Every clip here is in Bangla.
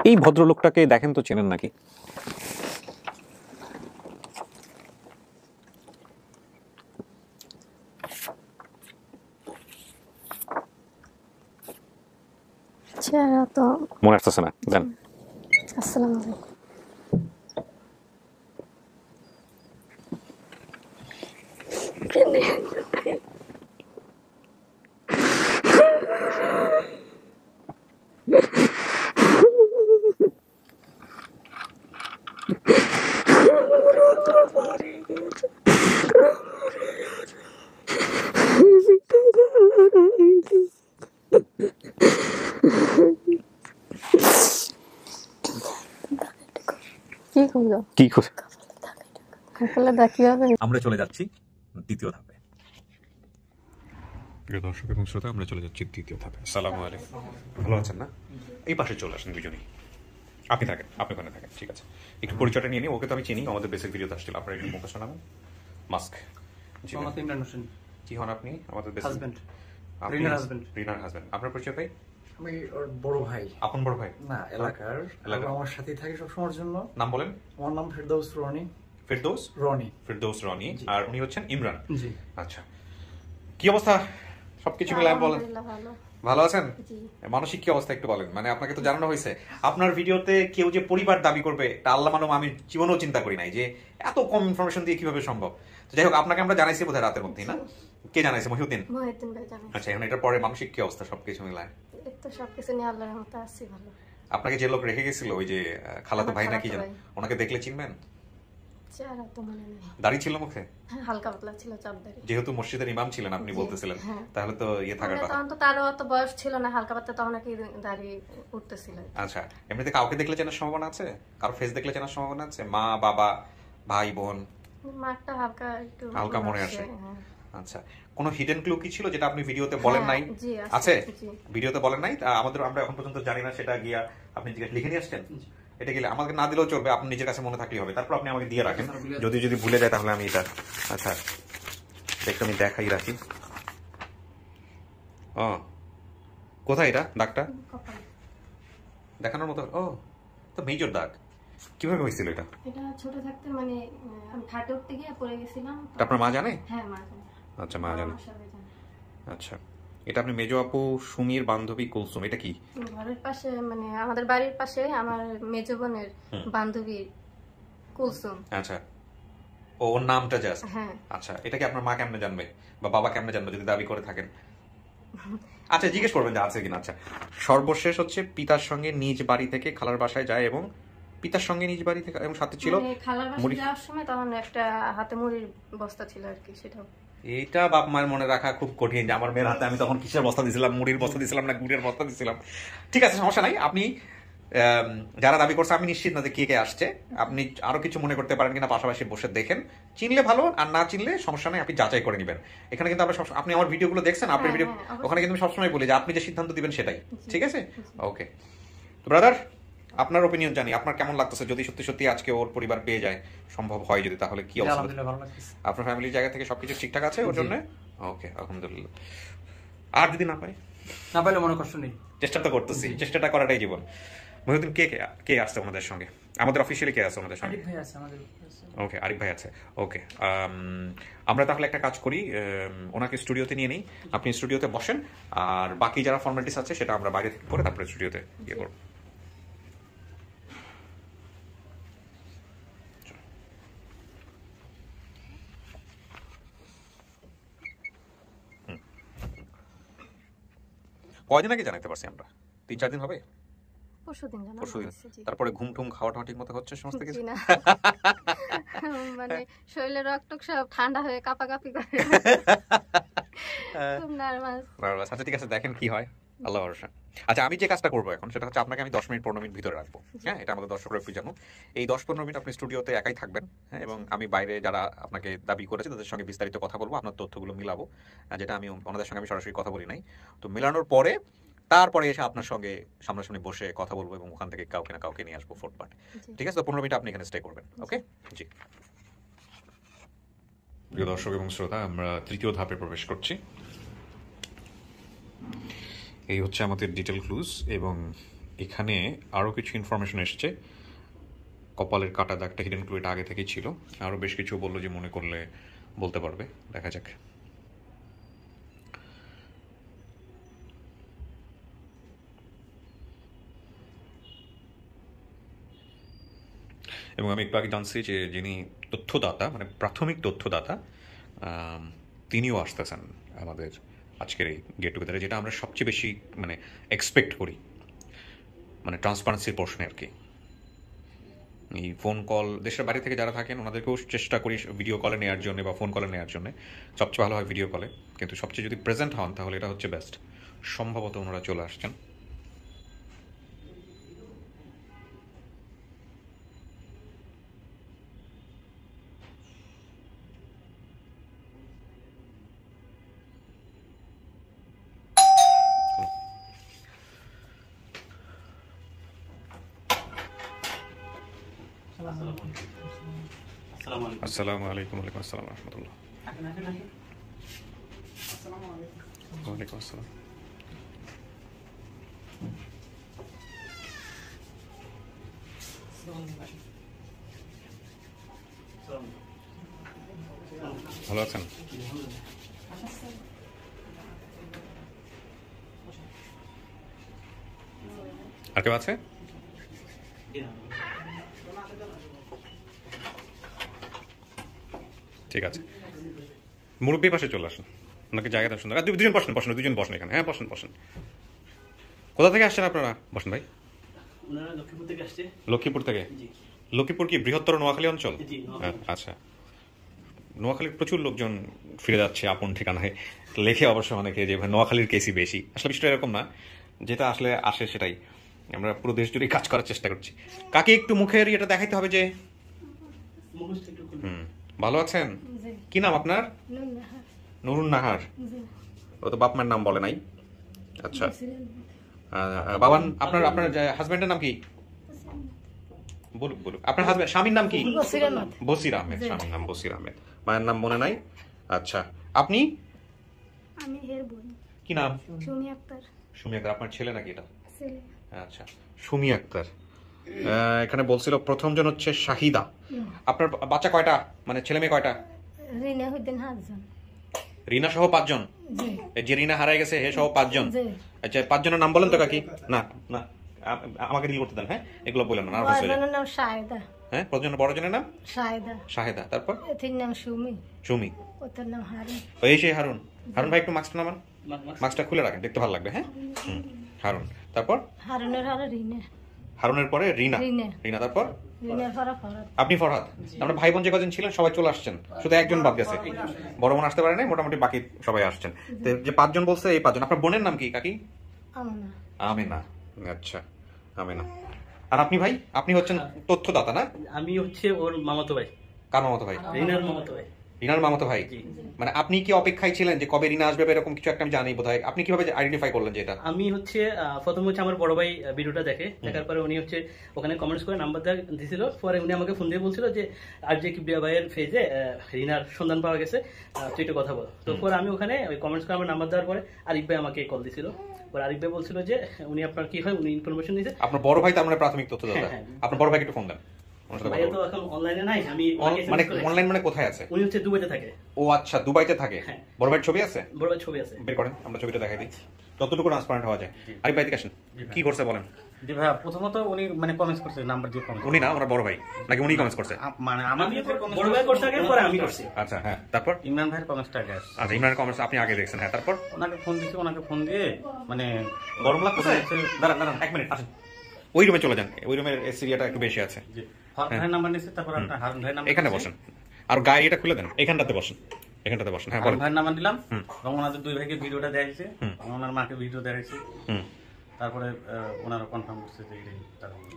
এই ভদ্রলোকটাকে দেখেন তো, চেনেন নাকি? চেহারা তো মনে আসতেছে না, দেন। আসসালামু আলাইকুম। কি করলো? কি করে? কপালে দা কিভাবে? আমরা চলে যাচ্ছি দ্বিতীয় ধাপে। প্রিয় দর্শক এবং শ্রোতা, আমরা চলে যাচ্ছি দ্বিতীয় ধাপে। আসসালামু আলাইকুম। ভালো আছেন না? এই পাশে চলে আসেন দুজনেই। আপনি থাকেন, আপনি ওখানে থাকেন, ঠিক আছে। একটু পরিচয়টা নিয়ে নিই। ওকে তো আমি চিনি, আমাদের বেসিক ভিডিওতে আসছিল। আপনার একটু মুখে শোনাবেন। মাস্ক। জি, মোহাম্মদ ইমরান হোসেন। কি হন আপনি? আমাদের হাজবেন্ড। আপনি রিনার হাজবেন্ড। রিনার হাজবেন্ড। আপনার পরিচয় ভাই? আমি ওর বড় ভাই। আপন বড় ভাই? না, এলাকার। আমার সাথেই থাকে সব সময়ের জন্য। নাম বলেন। আমার নাম ফেরদৌস রনি। ফেরদৌস রনি। ফেরদৌস রনি। আর উনি হচ্ছেন ইমরান। জি। আচ্ছা, কি অবস্থা? সবকিছু মিলায় বলেন। ভালো। ভালো আছেন? জি। মানসিক কি অবস্থা একটু বলেন। মানে আপনাকে তো জানানো হয়েছে, আপনার ভিডিওতে কেউ যে পরিবার দাবি করবে, তা আল্লাহ মানব আমি জীবনেও চিন্তা করি নাই যে এত কম ইনফরমেশন দিয়ে কিভাবে সম্ভব। তো যাই হোক, আপনাকে আমরা জানাইছি বোধহয় রাতের মধ্যেই, না? কে জানাইছে? মহিউদ্দিন। মহিউদ্দিন ভাই জানেন। আচ্ছা, এখন এটার পরে মানসিক কি অবস্থা সবকিছু মিলায়? এই তো সবকিছু নিয়ে আল্লাহর রহমতে আছি ভালো। আপনাকে যে লোক রেখে গেছিল, ওই যে খালাতো ভাই নাকি জান, ভাই। ওনাকে দেখলে চিনবেন? চেহারা তো মনে নেই। দাড়ি ছিল মুখে? হ্যাঁ, হালকা পাতলা ছিল, চাপ দাড়ি। যেহেতু মসজিদের ইমাম ছিলেন আপনি জি, বলতেছিলেন, হ্যাঁ। তাহলে তো ইয়ে থাকার কথা। তখন তো তারও অত বয়স ছিল না, হালকা পাতলা, তখন কি দাড়ি উঠতেছিল। আচ্ছা, এমনিতে কাউকে দেখলে চেনার সম্ভাবনা আছে? কারো ফেস দেখলে চেনার সম্ভাবনা আছে? মা, বাবা, ভাই, বোন? মাঠটা হালকা একটু হালকা মনে আসে। হ্যাঁ। আচ্ছা, কোনো হিডেন ক্লু কি ছিল যেটা আপনি ভিডিওতে বলেন নাই? জি, আছে? জি। ভিডিওতে বলেন নাই, আমরা এখন পর্যন্ত জানি না। সেটা গিয়া আপনি লিখে নিয়ে আসছেন? এটা গেলে আমাকে না দিলেও চলবে, আপনি নিজের কাছে মনে থাকলেই হবে। তারপর আপনি আমাকে দিয়ে রাখেন, যদি ভুলে যায় তাহলে আমি এটা। আচ্ছা, একটু আমি দেখাই রাখি। ও, কোথায় এটা দাগটা কপালে। দেখানোর মতো? ও, তো মেজর দাগ। কিভাবে হয়েছিল এটা? এটা ছোট থাকতে মানে আমি খাটে উঠতে গিয়ে পড়ে গেছিলাম। আপনার মা জানে? হ্যাঁ, মা জানে। আচ্ছা, মা জানে। আমার সবাই জানে। আচ্ছা, এটা আপনি মেজো আপু সুমির বান্ধবী কুলসুম, এটা কি? ঘরের পাশে, মানে আমাদের বাড়ির পাশে আমার মেজো বোনের বান্ধবী কুলসুম। আচ্ছা, ওর নামটা জাস্ট? হ্যাঁ। আচ্ছা, এটা কি আপনার মা কেমনে জানবে বা বাবা কেমনে জানবে যদি দাবি করে থাকেন? আচ্ছা, জিজ্ঞেস করবেন যে আছে কিনা। আচ্ছা, সর্বশেষ হচ্ছে পিতার সঙ্গে নিজ বাড়ি থেকে খালার বাসায় যায় এবং পিতার সঙ্গে নিজ বাড়ি থেকে, এবং সাথে ছিল মানে খালার বাসায় যাওয়ার সময় তখন একটা হাতে মুড়ির বস্তা ছিল আর কি, সেটাও। এইটা বাপ মায়ের মনে রাখা খুব কঠিন যে আমার মেয়ের হাতে আমি তখন কিসের বস্তা দিছিলাম, মুড়ির বস্তা দিছিলাম না গুড়ের বস্তা দিছিলাম। ঠিক আছে, সমস্যা নাই। আপনি যারা দাবি করছে আমি নিশ্চিত না যে কে কে আসছে। আপনি আরো কিছু মনে করতে পারেন কিনা পাশাপাশি বসে দেখেন। চিনলে ভালো, আর না চিনলে সমস্যা নাই, আপনি যাচাই করে নেবেন। এখানে কিন্তু আমরা আপনি আমার ভিডিওগুলো দেখছেন, আপনার ভিডিও ওখানে কিন্তু আমি সবসময় বলি যে আপনি যে সিদ্ধান্ত দিবেন সেটাই, ঠিক আছে? ওকে, তো ব্রাদার, আপনার ওপিনিয়ন জানি, আপনার কেমন লাগতেছে যদি সত্যি সত্যি আজকে ওর পরিবার পেয়ে যায়, সম্ভব হয় যদি, তাহলে কি অবস্থা? আলহামদুলিল্লাহ ভালো লাগতেছে। আপনার ফ্যামিলির জায়গা থেকে সবকিছু ঠিকঠাক আছে ওর জন্য? ওকে, আলহামদুলিল্লাহ। আর যদি না পাই? না পাইলে মনে কষ্ট নেই, চেষ্টা তো করতেছি, চেষ্টাটা করাটাই জীবন। মহিউদ্দিন, কে কে আসছে আমাদের সঙ্গে? আমাদের অফিসিয়ালি কে আছে আমাদের সঙ্গে? আরিফ ভাই আছে আমাদের। ওকে, আরিফ ভাই আছে। ওকে, আমরা তাহলে একটা কাজ করি, ওনাকে স্টুডিওতে নিয়ে নিই, আপনি স্টুডিওতে বসেন, আর বাকি যারা ফর্মালিটিস আছে সেটা আমরা বাইরে থেকে করে তারপরে স্টুডিওতে ইয়ে করব। কয়দিন আগে জানাতে পারছি আমরা? 3-4 দিন হবে? পরশুদিন জানা। পরশুদিন। তারপরে ঘুম টুম খাওয়া টাওয়া ঠিক মতো হচ্ছে সমস্ত কিছু? না, মানে শরীরের রক্ত সব ঠান্ডা হয়ে কাঁপাকাঁপি করে, খুব নার্ভাস। আচ্ছা, ঠিক আছে, দেখেন কি হয়, আল্লাহ ভরসা। আচ্ছা, আমি যে কাজটা করবো এখন সেটা হচ্ছে আপনাকে আমি 10 মিনিট 15 মিনিট ভিতরে রাখবো। হ্যাঁ, এটা আমাদের দর্শকরা একটু জানো। এই 10-15 মিনিট আপনি স্টুডিওতে একাই থাকবেন, হ্যাঁ, এবং আমি বাইরে যারা আপনাকে দাবি করেছে তাদের সঙ্গে বিস্তারিত কথা বলবো, আপনার তথ্যগুলো মিলাবো, যেটা আমি ওনাদের সঙ্গে আমি সরাসরি কথা বলি নাই। তো মেলানোর পরে তারপরে এসে আপনার সঙ্গে সামনাসামনি বসে কথা বলবো এবং ওখান থেকে কাউকে না কাউকে নিয়ে আসবো ফোর্থ পার্ট। ঠিক আছে, তো 15 মিনিট আপনি এখানে স্টে করবেন। ওকে, জি। প্রিয় দর্শক এবং শ্রোতা, আমরা তৃতীয় ধাপে প্রবেশ করছি। এই হচ্ছে আমাদের ডিটেল ক্লুজ এবং এখানে আরও কিছু ইনফরমেশন এসছে। কপালের কাটা দাগটা হিডেন ক্লু, এটা আগে থেকেই ছিল। আরও বেশ কিছু বললো যে মনে করলে বলতে পারবে, দেখা যাক। এবং আমি একটু আগে জানছি যে যিনি তথ্যদাতা, মানে প্রাথমিক তথ্যদাতা, তিনিও আসতেছেন আমাদের আজকের এই গেট টুগেদারে, যেটা আমরা সবচেয়ে বেশি মানে এক্সপেক্ট করি, মানে ট্রান্সপারেন্সির প্রশ্নে আর কি। এই ফোন কল, দেশের বাইরে থেকে যারা থাকেন ওনাদেরকেও চেষ্টা করি ভিডিও কলে নেওয়ার জন্য বা ফোন কলে নেওয়ার জন্য। সবচেয়ে ভালো হয় ভিডিও কলে, কিন্তু সবচেয়ে যদি প্রেজেন্ট হন তাহলে এটা হচ্ছে বেস্ট। সম্ভবত ওনারা চলে আসছেন। আসসালামু আলাইকুম। ওয়ালাইকুম আসসালাম রহমতুল্লাহ। ওয়ালাইকুম আসসালাম। ভালো আছেন? আর কেউ আছে? ঠিক আছে, মুরব্বীর পাশে চলে আসেন, ওনাকে জায়গাটা সুন্দর। দুজন বসেন, দুজন বসেন এখানে। হ্যাঁ, বসেন। কোথা থেকে আসছেন আপনারা? বসেন ভাই। লক্ষ্মীপুর থেকে আসছে। লক্ষ্মীপুর থেকে? লক্ষ্মীপুর কি বৃহত্তর নোয়াখালী অঞ্চল? আচ্ছা, নোয়াখালীর প্রচুর লোকজন ফিরে যাচ্ছে আপন ঠিকানায়, লেখে অবশ্য অনেকে যে নোয়াখালীর কেসই বেশি। আসলে বিষয়টা এরকম না, যেটা আসলে আসে সেটাই। আমরা পুরো দেশ জুড়ে কাজ করার চেষ্টা করছি। কাকে একটু মুখের এটা দেখাইতে হবে যে। ভালো আছেন? কি নাম আপনার? নুরুন নাহার। ও তো বাপ মায়ের নাম বলে নাই। আচ্ছা, বাবান আপনার হাজবেন্ডের নাম কি? বলুক। আপনার হাজবেন্ড স্বামীর নাম কি? বসির আহমেদ। স্বামীর নাম বসির আহমেদ, মায়ের নাম মনে নাই। আচ্ছা, আপনি? আমি এর বোন। কি নাম? সুমি আক্তার। সুমি আক্তার আপনার ছেলে নাকি এটা? ছেলে। আচ্ছা, সুমি আক্তার। এখানে বলছিল প্রথম জন হচ্ছে শাহিদা। আপনার বাচ্চা কয়টা, মানে ছেলে মেয়ে কয়টা? রিনা হইতেন 5 জন। রিনা সহ 5 জন? যে রিনা হারাই গেছে হে সহ 5 জন? আচ্ছা, 5 জনের নাম বলেন তো কাকি। না আমাকে ডিল করতে দেন। হ্যাঁ, এগুলো বলেন না। বড়জনের নাম শাহেদা। হ্যাঁ, বড় জনের নাম শাহেদা। তারপর এর নাম সুমি। ওর নাম হারুন। এই সেই হারুন ভাই, একটু মাস্কটা নামান, মাস্কটা খুলে রাখেন, দেখতে ভালো লাগবে। হ্যাঁ, হারুন। তারপর হারুনের পরে রিনা। তারপর আপনি ফরহাদ। আমরা ভাই বোন যে কজন ছিলেন সবাই চলে আসছেন, শুধু একজন বাদ গেছে। বড় বোন আসতে পারে নাই, মোটামুটি বাকি সবাই আসছেন। যে 5 জন বলছে, এই 5 জন। আপনার বোনের নাম কি কাকি? আমেনা। আচ্ছা, আমেনা। আর আপনি ভাই, আপনি হচ্ছেন তথ্যদাতা না? আমি হচ্ছে ওর মামাতো ভাই। কার মামাতো ভাই? রিনার মামাতো ভাই। রিনার মামাতো ভাই। মানে আপনি কি অপেক্ষায় ছিলেন যে কবে রিনা আসবে এরকম কিছু একটা? আমি জানি বোধহয়। আপনি কিভাবে আইডেন্টিফাই করলেন যে এটা? আমি হচ্ছে প্রথম হচ্ছে আমার বড় ভাই ভিডিওটা দেখার পরে উনি হচ্ছে ওখানে কমেন্টস করে নাম্বার দিয়েছিল। পরে উনি আমাকে ফোন দিয়ে বলছিল যে আর যে কিবরিয়া ভাইয়ের ফেজে রিনার সন্ধান পাওয়া গেছে, তুই একটু কথা বল। তো পরে আমি ওখানে ওই কমেন্টস করে আমার নাম্বার দেওয়ার পরে আরিফ ভাই আমাকে কল দিয়েছিল। পরে আরিফ ভাই বলছিল যে উনি আপনার কি হয়, উনি ইনফরমেশন দিয়েছে। আপনার বড় ভাই তার মানে প্রাথমিক তথ্যদাতা। আপনার বড় ভাইকে একটু ফোন দেন। অনলাইন মানে কোথায় আছে? উনি হচ্ছে দুবাইতে থাকে। ও আচ্ছা, দুবাইতে থাকে। বড় ভাইয়ের ছবি আছে? বড় ভাইয়ের ছবি আছে, বের করেন, আমরা ছবিটা দেখাই দিই, যতটুকু ট্রান্সপারেন্ট হওয়া যায়। আরিফ ভাই আসেন, কি করছে বলেন। জি ভাই, প্রথমত উনি মানে কমেন্টস করছে, নাম্বার দিয়ে কমেন্ট। উনি না, ওনার বড় ভাই নাকি? উনি কমেন্টস করছে? মানে আমি বড় ভাই করছে আগে, পরে আমি করছি। আচ্ছা, হ্যাঁ। তারপর ইমরান ভাইয়ের কমেন্টসটা আগে আসছে। আচ্ছা, ইমরানের কমেন্টস আপনি আগে দেখছেন। হ্যাঁ, তারপর ওনাকে ফোন দিয়ে মানে গরম লাগছে। দাঁড়ান 1 মিনিট, আসেন ওই রুমে চলে যান। ওই রুমের এসিরিয়াটা একটু বেশি আছে। জি, ভাইয়ের নাম্বার নিয়েছে, তারপর আপনার হারুন ভাইয়ের নাম্বার। এখানে বসেন, আর গায়ে এটা খুলে দেন, এখানটাতে বসেন। হ্যাঁ, বলেন। ভাইয়ের নাম্বার দিলাম এবং ওনাদের 2 ভাইকে ভিডিওটা দেখাইছে, ওনার মাকে ভিডিও দেখাইছে। তারপরে ওনারা কনফার্ম করছে যে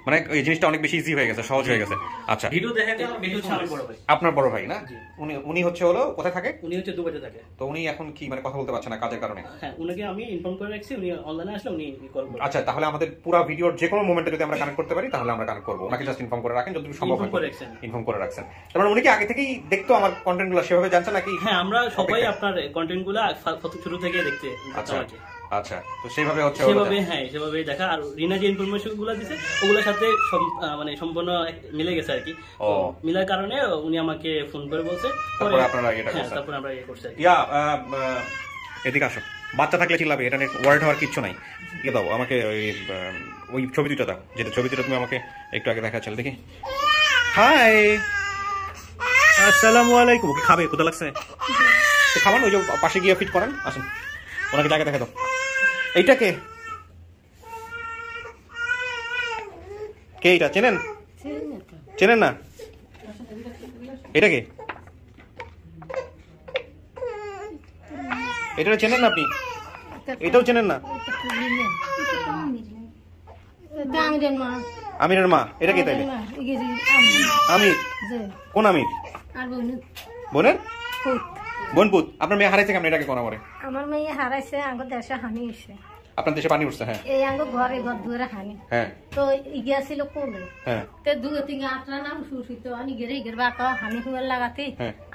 মানে এই জিনিসটা অনেক বেশি ইজি হয়ে গেছে, সহজ হয়ে গেছে। আচ্ছা, ভিডিও দেখাতে আমার ভিডিও ছিল আমার বড় ভাই। আপনার বড় ভাই না? উনি হচ্ছে হলো কোথায় থাকে? উনি হচ্ছে দুবাইতে থাকে। তো উনি এখন কি মানে কথা বলতে পারছে না কাজের কারণে? হ্যাঁ, উনাকে আমি ইনফর্ম করে রাখছি, উনি অনলাইনে আসলে উনি কল করবেন। আচ্ছা, তাহলে আমাদের পুরো ভিডিওর যে কোনো মোমেন্টে যদি আমরা কানেক্ট করতে পারি তাহলে আমরা কানেক্ট করব। ওনাকে জাস্ট ইনফর্ম করে রাখেন যতটুকু সম্ভব হয়। ইনফর্ম করে রাখছেন। তারপর উনি কি আগে থেকেই দেখতো আমার কন্টেন্টগুলো, সেভাবে জানছেন নাকি? হ্যাঁ, আমরা সবাই আপনার কন্টেন্টগুলো শুরু থেকে দেখতে। আচ্ছা, আচ্ছা, তো সেইভাবে হচ্ছে সেভাবে হ্যাঁ সেভাবে দেখা। আর রিনা যে ইনফরমেশন গুলো দিছে ওগুলোর সাথে মানে সম্পূর্ণ মিলে গেছে আর কি। ও। মিলার কারণে উনি আমাকে ফোন করে বলছে, তারপরে আপনারা এটা হ্যাঁ করছেন। তারপরে আমরা ইয়ে করছি আর কি। ইয়া এদিকে আসো, বাচ্চা থাকলে চিল্লাবে, এটা নিয়ে ওয়ার্ড হওয়ার কিচ্ছু নাই। ইয়ে দাও আমাকে ওই ছবি দুটো দাও, যেটা ছবি দুটো তুমি আমাকে একটু আগে দেখাচ্ছিলে, দেখি। হাই, আসসালামু আলাইকুম। কি খাবে, ক্ষুধা লাগছে? তো খাবার ওই যে পাশে গিয়ে ফিট করেন, আসুন ওনাকে জায়গা দেখা দাও। এইটা কে, কে এটা চেনেন? চেনেন না? এটা কে, এটা চেনেন না আপনি? এটাও চেনেন না? আমিরের মা, এটা কে তাইলে? আমির? কোন আমির? বোনের বোনপুত? আপনার মেয়ে হারাইছে কেমন, এটাকে কোন করে? আমার মেয়ে হারাইছে, আঙ্গ দেশে হানি হইছে। আপনার দেশে পানি উঠছে? হ্যাঁ। এই আঙ্গ ঘরে ঘর দুয়ারে হানি। হ্যাঁ। তো ইগিয়া ছিল কোলে। হ্যাঁ। তে দুই তিন আটরা নাম সুসিত আনি গেরে ইগের বাকা হানি হুয়ার লাগাতে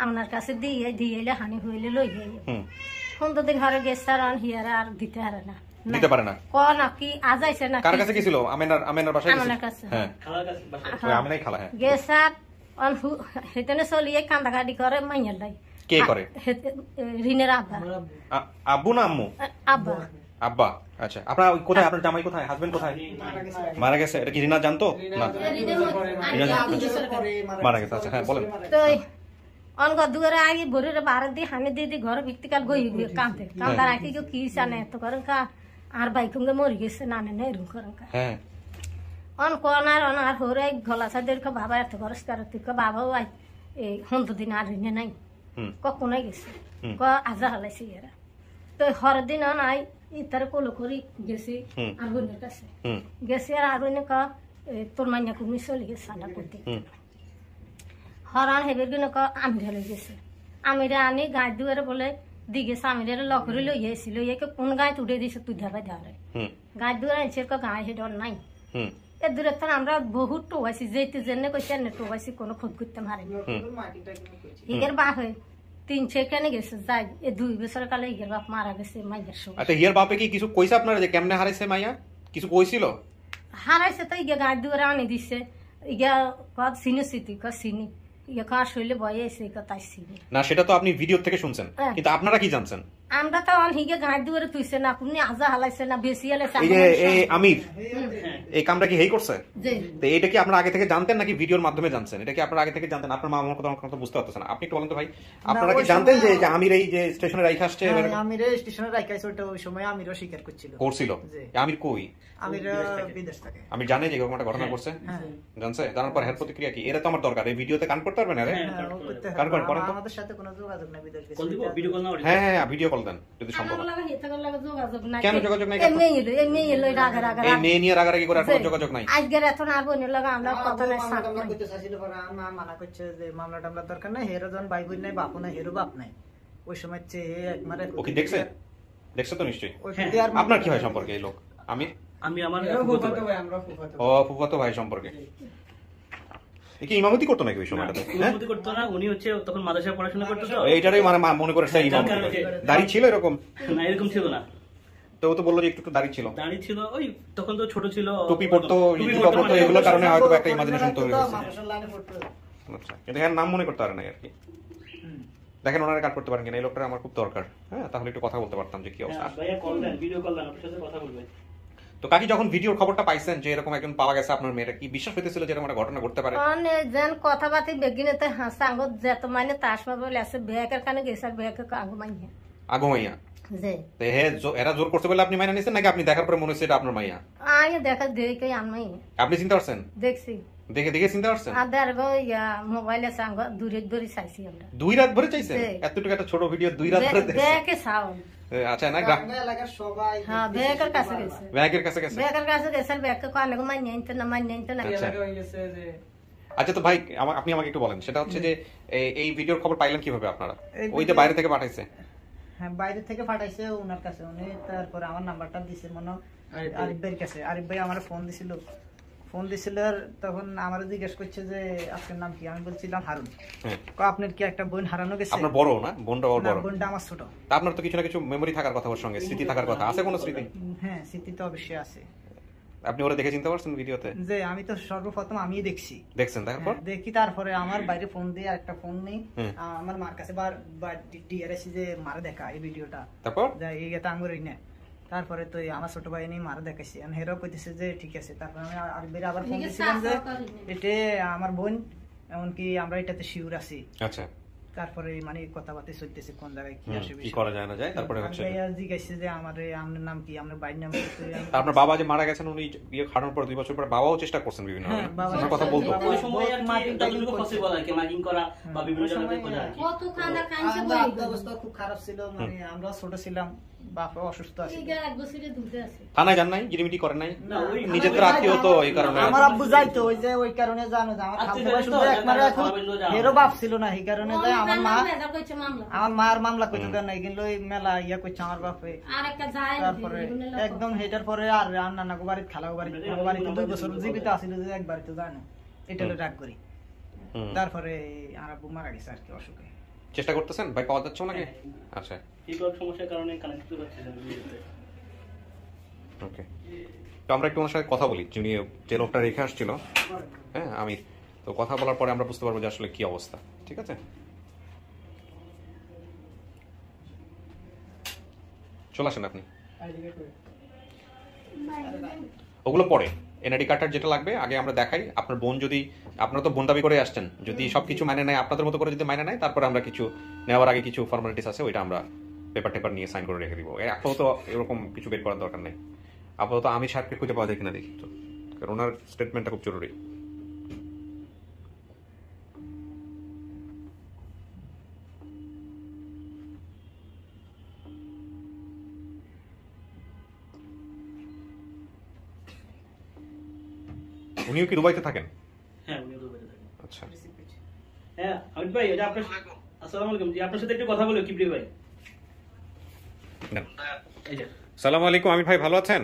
আপনার কাছে দিয়ে দিয়েলে হানি হইলে লই যাই। ফোন দিন ঘরে গেছে আর হিয়ারা আর দিতে হারে না, দিতে পারে না। ক নাকি আজ আইছে না। কার কাছে গেছিল? আমেনার বাসায় গেছিল? আমার কাছে। হ্যাঁ, খালার কাছে বাসায়। ওই আমেনাই খালা। হ্যাঁ। গেছে আর হেতেনে চলিয়ে কান্দাকাটি করে মাইয়ার লাই। কে করে? রিনের আব্বা। আব্বু না আম্মু? আব্বা। আব্বা। আচ্ছা, আপনার কোথায়, আপনার জামাই কোথায়, হাজবেন্ড কোথায়? মারা গেছে। এটা কি রিনা জানতো না? মারা গেছে। আচ্ছা, হ্যাঁ বলেন। তো অনগ দুয়ারে আগে ভোরের বারে দিয়ে হানি দিয়ে ঘরে ভিত্তিকাল গই কাঁদে কান্দার আগে কেউ কি জানে এত করেন কা আর বাইকুঙ্গে মরি গেছে না না এরকম করেন কা হ্যাঁ। অন কনার অনার হরে গলা সাদের কা বাবা এত খরচ করে তুই কা বাবাও আই এই হন্ত দিন আর রিনে নাই কখনোই গেছে ক আজা হালাইছে এরা। তো হর দিন নাই ইতার কোলো করি গেছি আর বোনের কাছে গেছি আর বোনে কা তোর মাইয়া কুমি চলে গেছে সান্ডা করতে। হরান হেবের গুলো আমিরা লই গেছে। আমিরা আনি গায়ে দুয়ারে বলে দি গেছে। আমিরা লকরে লই এসি লই একে কোন গায়ে তুলে দিছে তুই ধাবাই ধারে গায়ে দুয়ারে আনছে গায়ে হেডর নাই। এ দূরে তো আমরা বহুত টোয়াইছি যেতে জেনে কইছে না টোয়াইছি কোনো খোঁজ করতে পারে ইগের বাপ হয়ে 3 সেকেন্ডে গেছে যাই এ 2 বছর কালে ইগের বাপ মারা গেছে মাইয়ার সঙ্গে। আচ্ছা, হিয়ার বাপে কি কিছু কইছে আপনারা যে কেমনে হারাইছে মাইয়া? কিছু কইছিল? হারাইছে তো ইগে গায়ে দুয়ারে আনি দিছে। ইগা কত সিনেছি তুই ক সিনি ইয়ে কার শৈলে বয়ে এসে কথা সিনি না, সেটা তো আপনি ভিডিও থেকে শুনছেন, কিন্তু আপনারা কি জানছেন? আমরা তো হিগে গায়ে দুয়ারে তুইছে না আপনি আজা হালাইছে না বেশি হালাইছে। এই যে এই আমির এই কামটা কি হেই করছে? জি। তো এটা কি আপনারা আগে থেকে জানতেন নাকি ভিডিওর মাধ্যমে জানছেন? এটা কি আপনারা আগে থেকে জানতেন? আপনার মা আমার কথা বুঝতে পারতেছেন না, আপনি একটু বলেন তো ভাই। আপনারা কি জানতেন যে আমির এই যে স্টেশনে রাইখা আসছে? আমির স্টেশনে রাইখা আসছে, ওটা ওই সময় আমিরও স্বীকার করছিল। আমির কই? আমির বিদেশ থাকে। আমি জানি যে এরকম একটা ঘটনা করছে, জানছে? জানার পর হের প্রতিক্রিয়া কি? এটা তো আমার দরকার, এই ভিডিওতে কান করতে পারবেন? আরে কান করেন, করেন তো। আমাদের সাথে কোনো যোগাযোগ নাই, বিদেশ গেছে। কল দিব, ভিডিও কল না? হ্যাঁ হ্যাঁ, ভিডিও কল দেন যদি সম্ভব। কেন যোগাযোগ নাই? এই মেয়ে নিয়ে রাগারাগি করে আর কোনো যোগাযোগ নাই? আজকের এত না বোনের লাগা আমরা কথা নাই সাথ মামলা করতে চাইছিল, পরে আমার মানা করছে যে মামলা টামলা দরকার নাই, হেরো জন ভাই বোন নাই, বাপও নাই, হেরো বাপ নাই। ওই সময় চেয়ে একবারে ও কি দেখছে? দেখছে তো নিশ্চয়ই। ওই ফিরে আর আপনার কি হয় সম্পর্কে এই লোক? আমি আমার ফুফাতো ভাই, আমরা ফুফাতো। ও ফুফাতো ভাই সম্পর্কে। এ কি ইমামতি করতো নাকি ওই সময়টাতে? ইমামতি করতো না, উনি হচ্ছে তখন মাদ্রাসায় পড়াশোনা করতো তো। এইটারই মানে মনে করে ইমাম দাড়ি ছিল এরকম? না, এরকম ছিল না। তো ও তো বললো যে একটু দাড়ি ছিল। দাড়ি ছিল, ওই তখন তো ছোট ছিল, টুপি পরতো, জুতা পরতো, এগুলোর কারণে হয়তো একটা ইমাজিনেশন তৈরি হয়েছে। মাদ্রাসার লাইনে পড়তো। আচ্ছা, কিন্তু এর নাম মনে করতে পারে না আর কি। দেখেন ওনারা কাট করতে পারেন কিনা, এই লোকটা আমার খুব দরকার। হ্যাঁ, তাহলে একটু কথা বলতে পারতাম যে কি অবস্থা। ভাইয়া কল দেন, ভিডিও কল দেন, আপনার সাথে কথা বলবেন। তো কাকি যখন ভিডিওর খবরটা পাইছেন যে এরকম একজন পাওয়া গেছে আপনার মেয়েটা, কি বিশ্বাস হইতেছিল যে এরকম একটা ঘটনা ঘটতে পারে? অনে যেন কথাবার্তা বেগিনেতে হাসাঙ্গ যেত মানে তাসবা বলে আছে বেকের কানে গেছে আর বেকে আগু মাইয়া আগো মাইয়া। জি। তো এরা জোর করতে বলে আপনি মাইনা নিছেন নাকি আপনি দেখার পরে মনে হচ্ছে এটা আপনার মাইয়া? আয় দেখা দেখে আমি আপনি চিন্তা করছেন? দেখছি। দেখে দেখে চিন্তা করছেন? আদার গো ইয়া মোবাইলে সাঙ্গ দূরে দূরে চাইছি আমরা। 2 রাত ভরে চাইছেন? এতটুকু একটা ছোট ভিডিও 2 রাত ভরে দেখছেন? দেখে সাউন্ড। আচ্ছা, না এলাকার সবাই হ্যাঁ বেকের কাছে গেছে। ব্যাগের কাছে গেছে? বেকের কাছে গেছে বেকে কানে গো মাইনা ইনতে না মাইনা ইনতে না। আচ্ছা, তো ভাই আপনি আমাকে একটু বলেন, সেটা হচ্ছে যে এই ভিডিওর খবর পাইলেন কিভাবে আপনারা? ওই যে বাইরে থেকে পাঠাইছে? হ্যাঁ, বাইরে থেকে পাঠাইছে ওনার কাছে। উনি তারপরে আমার নাম্বারটা দিছে মনে আরিফ ভাইয়ের কাছে। আরিফ ভাই আমার ফোন দিছিল, ফোন দিছিল তখন আমার জিজ্ঞেস করছে যে আপনার নাম কি, আমি বলছিলাম হারুন। হ্যাঁ। আপনার কি একটা বোন হারানো গেছে? আপনার বড় না, বোনটা ওর না, বড়? বোনটা আমার ছোট। তা আপনার তো কিছু না কিছু মেমোরি থাকার কথা, ওর সঙ্গে স্মৃতি থাকার কথা, আছে কোনো স্মৃতি? হ্যাঁ, স্মৃতি তো অবশ্যই আছে। আপনি ওরা দেখে চিনতে পারছেন ভিডিওতে? যে আমি তো সর্বপ্রথম আমি দেখছি। দেখছেন? তারপর দেখি, তারপরে আমার বাইরে ফোন দিয়ে একটা ফোন নেই, আমার মার কাছে ডিআরএসি যে মার দেখা এই ভিডিওটা, তারপর এই এটা আঙুরই না। তারপরে তো আমার ছোট ভাই নেই মার দেখাইছি, হেরাও কইতেছে যে ঠিক আছে। তারপরে আমি আবার ফোন দিয়েছিলাম যে এটা আমার বোন, এমনকি আমরা এটাতে শিওর আছি। আচ্ছা, তারপরে মানে কথাবার্তা চলতেছে কোন জায়গায় কি আসে, কি করা যায় না যায়। তারপরে হচ্ছে জিজ্ঞাসা যে আপনার নাম কি, আপনার বাইর নাম কি। আপনার বাবা যে মারা গেছেন, উনি বিয়ে খাওয়ানোর পর 2 বছর পর বাবাও চেষ্টা করছেন বিভিন্ন ভাবে কথা বলতো। ওই সময় আর কি যতটুকু পসিবল আর কি মাইকিং করা বা বিভিন্ন জায়গায় করা আর কি। কত কান্দা কাঁদছে আমাদের অবস্থা খুব খারাপ ছিল, মানে আমরা ছোট ছিলাম, বাপ অসুস্থ আছে। ঠিক 1 বছরের দুধে আছে। থানায় যান নাই, গিরিমিটি করেন নাই? না, ওই নিজেদের আত্মীয় তো, এই কারণে আমার আব্বু যাইতো, ওই যে ওই কারণে জানো যে আমার খালতো ভাই শুধু একবারে এখন হেরো বাপ ছিল না, এই কারণে যায় আমার মা মেদা কইছে মামলা। আমার মার মামলা কইতে দেন নাই, কিন্তু ওই মেলা ইয়া কইছে আমার বাপে। আর একটা যায় না। তারপরে একদম হেটার পরে আর নানা গো বাড়িতে খালাগো বাড়িতে বাড়িতে 2 বছর জীবিত আছিল, যে একবার তো যায় না, এটা হলো রাগ করি। তারপরে আর আব্বু মারা গেছে আর কি অসুখে। চেষ্টা করতেছেন ভাই, পাওয়া যাচ্ছে নাকি? আচ্ছা, নেটওয়ার্ক সমস্যার কারণে কানেক্ট করতে পারছি না ভিডিওতে। ওকে, তো আমরা একটু ওনার সাথে কথা বলি, যিনি যে লোকটা রেখে আসছিল। হ্যাঁ, আমি তো কথা বলার পরে আমরা বুঝতে পারবো যে আসলে কি অবস্থা। ঠিক আছে, চলে আসেন আপনি। ওগুলো পরে এনআইডি কার্ডটার যেটা লাগবে আগে আমরা দেখাই। আপনার বোন যদি, আপনারা তো বোন দাবি করে আসছেন, যদি সবকিছু মানে নেয় আপনাদের মতো করে, যদি মানে নেয়, তারপরে আমরা কিছু নেওয়ার আগে কিছু ফর্মালিটিস আছে, ওইটা আমরা পেপার নিয়ে সাইন করে রেখে দিব। আপাতত এরকম কিছু বের করার দরকার নেই। আপাতত আমি সাহেবকে খুঁজে পাওয়া যায় কিনা দেখি তো, কারণ ওনার স্টেটমেন্টটা খুব জরুরি। উনিও কি দুবাইতে থাকেন? হ্যাঁ, উনি দুবাইতে থাকেন। আচ্ছা, হ্যাঁ অমিত ভাই, এটা আপনার, আসসালামু আলাইকুম জি, আপনার সাথে একটু কথা বলবো কিবরি ভাই। এই যে সালাম আলাইকুম আমির ভাই, ভালো আছেন?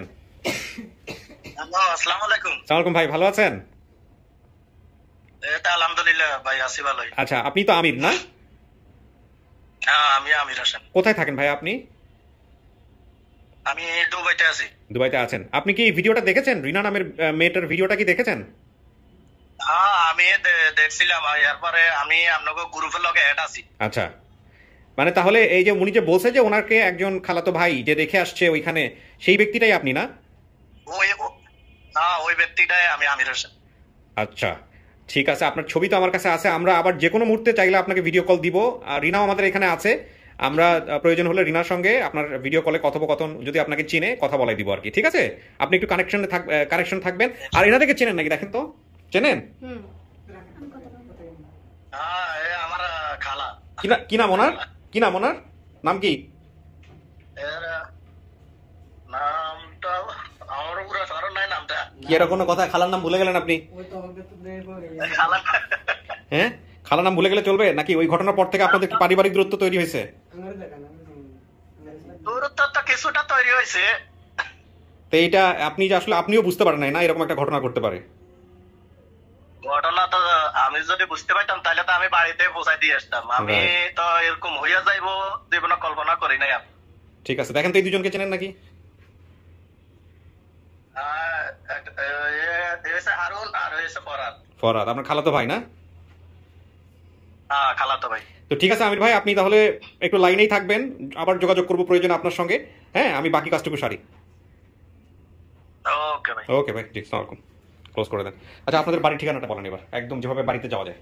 আসসালামু আলাইকুম। সালাম ভাই, ভালো আছেন? এটা আলহামদুলিল্লাহ ভাই, আছি ভালোই। আচ্ছা, আপনি তো আমির না? হ্যাঁ, আমি আমির হোসেন। কোথায় থাকেন ভাই আপনি? আমি দুবাইতে আছি। দুবাইতে আছেন। আপনি কি ভিডিওটা দেখেছেন? রিনা নামের মেয়েটার ভিডিওটা কি দেখেছেন? হ্যাঁ, আমি দেখছিলাম, এরপরে আমি আপনাকে গ্রুপের লগে অ্যাড আছি। আচ্ছা, মানে তাহলে এই যে উনি যে বলছে যে ওনাকে একজন খালাতো ভাই যে রেখে আসছে ওইখানে, সেই ব্যক্তিটাই আপনি না? ওই ব্যক্তিটাই আমি আমির হোসেন। আচ্ছা, ঠিক আছে। আপনার ছবি তো আমার কাছে আছে, আমরা আবার যে কোনো মুহূর্তে চাইলে আপনাকে ভিডিও কল দিব। আর রিনাও আমাদের এখানে আছে, আমরা প্রয়োজন হলে রিনার সঙ্গে আপনার ভিডিও কলে কথোপকথন, যদি আপনাকে চিনে, কথা বলাই দিব আর কি। ঠিক আছে, আপনি একটু কানেকশন থাকবেন। আর এনাদেরকে চেনেন নাকি দেখেন তো, চেনেন? হ্যাঁ, আমার খালা। কি নাম ওনার? কি নাম ওনার? নাম কি? নামটা আমার পুরো স্মরণ নাই নামটা। কি এরকম কোনো কথা? খালার নাম ভুলে গেলেন আপনি? খালা। হ্যাঁ, খালার নাম ভুলে গেলে চলবে নাকি? ওই ঘটনার পর থেকে আপনাদের কি পারিবারিক দূরত্ব তৈরি হয়েছে? দূরত্ব তো কিছুটা তৈরি হয়েছে। তো এইটা আপনি যে আসলে আপনিও বুঝতে পারেন না এরকম একটা ঘটনা করতে পারে। ঘটনা তো আমি যদি বুঝতে পারতাম তাহলে তো আমি বাড়িতে পৌঁছাই দিয়ে আসতাম। আমি তো এরকম হইয়া যাইবো জীবনে কল্পনা করি নাই। ঠিক আছে, দেখেন তো এই দুজনকে চেনেন নাকি? হারুন আর ফরহাদ। ফরহাদ আপনার খালাতো ভাই না? হ্যাঁ, খালাতো ভাই। তো ঠিক আছে আমির ভাই, আপনি তাহলে একটু লাইনেই থাকবেন, আবার যোগাযোগ করবো প্রয়োজন আপনার সঙ্গে। হ্যাঁ, আমি বাকি কাজটুকু সারি। ওকে ভাই। ওকে ভাই, জি, আসসালামু আলাইকুম। ক্লোজ করে দেন। আচ্ছা, আপনাদের বাড়ির ঠিকানাটা বলেন এবার, একদম যেভাবে বাড়িতে যাওয়া যায়।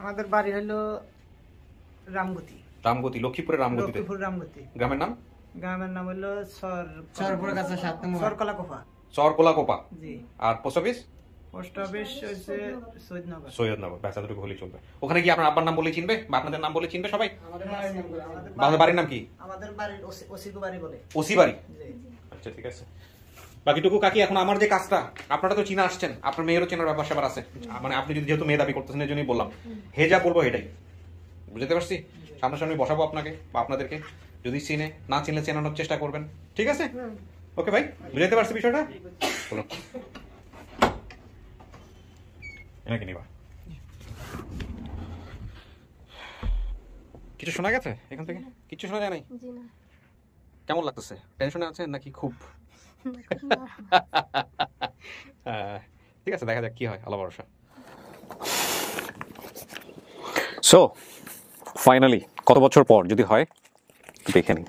আমাদের বাড়ি হলো রামগতি। রামগতি, লক্ষ্মীপুরের রামগতিতে। লক্ষ্মীপুর রামগতি। গ্রামের নাম? গ্রামের নাম হলো সরকলাকোপা। চরকোলাকোপা। জি। আর পোস্ট অফিস? পোস্ট অফিস হচ্ছে সৈয়দনগর। সৈয়দনগর, ব্যাস এতটুকু হলেই চলবে। ওখানে কি আপনার আব্বার নাম বলে চিনবে বা আপনাদের নাম বলে চিনবে সবাই? আমাদের বাড়ির নাম কি? আমাদের বাড়ির ওসিকো বাড়ি বলে। ওসি বাড়ি? আচ্ছা, ঠিক আছে। বাকিটুকু কাকি, এখন আমার যে কাজটা, আপনারা তো চিনা আসছেন, আপনার মেয়েরও চেনার ব্যাপার স্যাপার আছে। মানে আপনি যদি যেহেতু মেয়ে দাবি করতেছেন, এই জন্যই বললাম, হে যা বলবো এটাই, বুঝতে পারছি। সামনাসামনি বসাবো আপনাকে বা আপনাদেরকে, যদি চিনে, না চিনলে চেনানোর চেষ্টা করবেন। ঠিক আছে? ওকে ভাই, বুঝতে পারছি বিষয়টা। বলো। এনাকে নিবা। কিছু শোনা গেছে এখান থেকে? কিছু শোনা যায় নাই? জি না। কেমন লাগতেছে? টেনশনে আছেন নাকি খুব? ঠিক আছে, দেখা যাক কি হয়, আল্লাহ ভরসা। সো ফাইনালি কত বছর পর যদি হয় দেখে নিই।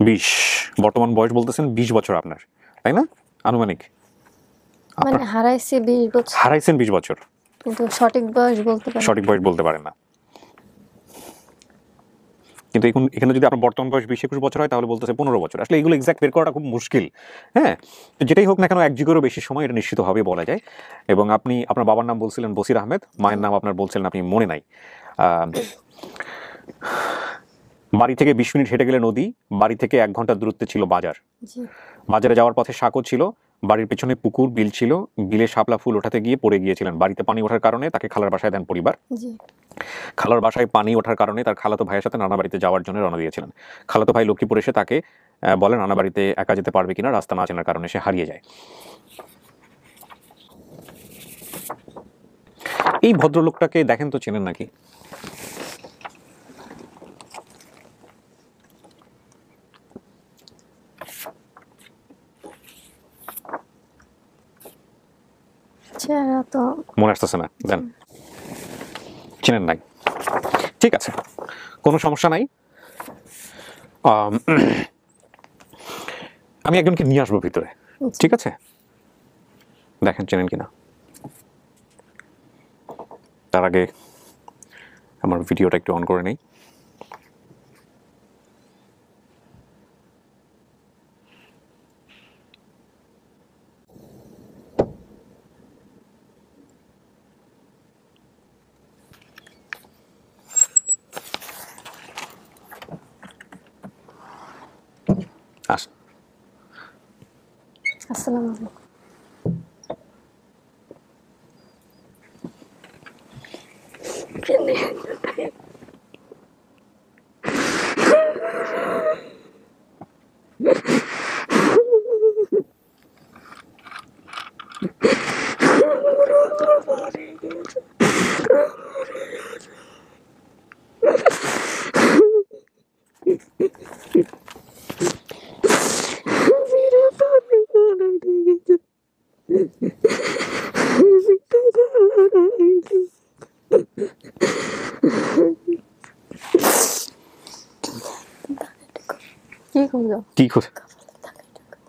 20, বর্তমান বয়স বলতেছেন 20 বছর আপনার, তাই না? আনুমানিক মানে হারাইছে 20 বছর, হারাইছেন 20 বছর, কিন্তু সঠিক বয়স বলতে পারি সঠিক বয়স বলতে পারেন না। কিন্তু এখানে যদি আপনার বর্তমান বয়স 20-21 বছর হয় তাহলে বলতেছে 15 বছর। আসলে এগুলো এক্সাক্ট বের করাটা খুব মুশকিল। হ্যাঁ, তো যেটাই হোক না কেন 1 যুগেরও বেশি সময় এটা নিশ্চিতভাবে বলা যায়। এবং আপনি আপনার বাবার নাম বলছিলেন বসির আহমেদ, মায়ের নাম আপনার বলছিলেন আপনি মনে নাই। বাড়ি থেকে 20 মিনিট হেঁটে গেলে নদী, বাড়ি থেকে 1 ঘন্টা দূরত্বে ছিল বাজার। বাজারে যাওয়ার পথে সাঁকো ছিল, বাড়ির পেছনে পুকুর, বিল ছিল, বিলে শাপলা ফুল ওঠাতে গিয়ে পড়ে গিয়েছিলেন। বাড়িতে পানি ওঠার কারণে তাকে খালার বাসায় দেন পরিবার। খালার বাসায় পানি ওঠার কারণে তার খালাতো ভাইয়ের সাথে নানা বাড়িতে যাওয়ার জন্য রওনা দিয়েছিলেন। খালাতো ভাই লক্ষ্মীপুর এসে তাকে বলে নানা বাড়িতে একা যেতে পারবে কিনা, রাস্তা না চেনার কারণে সে হারিয়ে যায়। এই ভদ্রলোকটাকে দেখেন তো, চেনেন নাকি? তো মনে আসতেছে না? দেন, চেনেন নাই? ঠিক আছে, কোনো সমস্যা নাই। আমি একজনকে নিয়ে আসবো ভিতরে, ঠিক আছে? দেখেন চেনেন কিনা। তার আগে আমার ভিডিওটা একটু অন করে নেই। আসেন। আসসালামু আলাইকুম। কি করছো? কি করে?